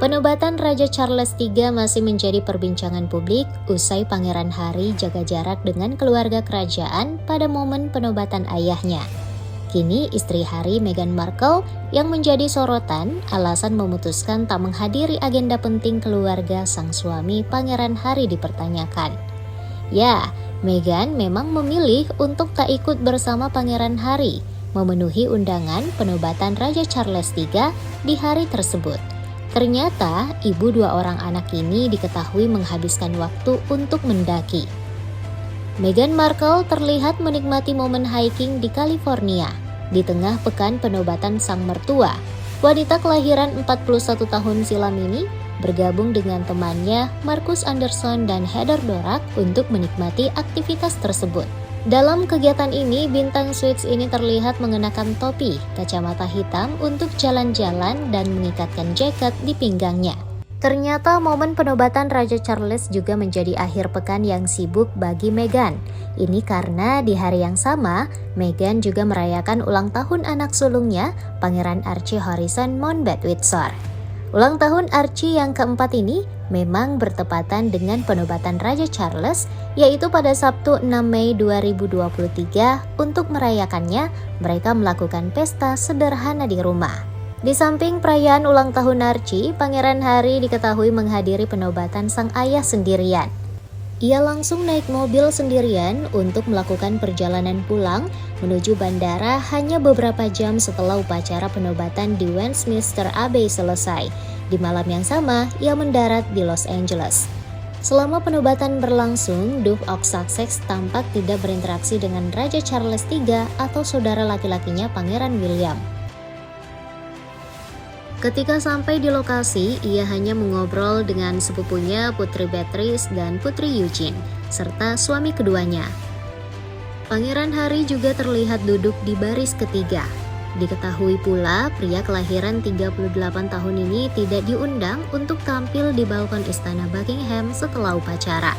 Penobatan Raja Charles III masih menjadi perbincangan publik usai Pangeran Harry jaga jarak dengan keluarga kerajaan pada momen penobatan ayahnya. Kini istri Harry, Meghan Markle, yang menjadi sorotan alasan memutuskan tak menghadiri agenda penting keluarga sang suami Pangeran Harry dipertanyakan. Ya, Meghan memang memilih untuk tak ikut bersama Pangeran Harry memenuhi undangan penobatan Raja Charles III di hari tersebut. Ternyata, ibu dua orang anak ini diketahui menghabiskan waktu untuk mendaki. Meghan Markle terlihat menikmati momen hiking di California di tengah pekan penobatan sang mertua. Wanita kelahiran 41 tahun silam ini bergabung dengan temannya Marcus Anderson dan Heather Dorak untuk menikmati aktivitas tersebut. Dalam kegiatan ini, bintang Suits ini terlihat mengenakan topi, kacamata hitam untuk jalan-jalan dan mengikatkan jaket di pinggangnya. Ternyata momen penobatan Raja Charles juga menjadi akhir pekan yang sibuk bagi Meghan. Ini karena di hari yang sama, Meghan juga merayakan ulang tahun anak sulungnya, Pangeran Archie Harrison Mountbatten-Windsor. Ulang tahun Archie yang keempat ini memang bertepatan dengan penobatan Raja Charles, yaitu pada Sabtu 6 Mei 2023. Untuk merayakannya, mereka melakukan pesta sederhana di rumah. Di samping perayaan ulang tahun Archie, Pangeran Harry diketahui menghadiri penobatan sang ayah sendirian. Ia langsung naik mobil sendirian untuk melakukan perjalanan pulang menuju bandara hanya beberapa jam setelah upacara penobatan di Westminster Abbey selesai. Di malam yang sama, ia mendarat di Los Angeles. Selama penobatan berlangsung, Duke of Sussex tampak tidak berinteraksi dengan Raja Charles III atau saudara laki-lakinya Pangeran William. Ketika sampai di lokasi, ia hanya mengobrol dengan sepupunya Putri Beatrice dan Putri Eugene, serta suami keduanya. Pangeran Harry juga terlihat duduk di baris ketiga. Diketahui pula, pria kelahiran 38 tahun ini tidak diundang untuk tampil di balkon Istana Buckingham setelah upacara.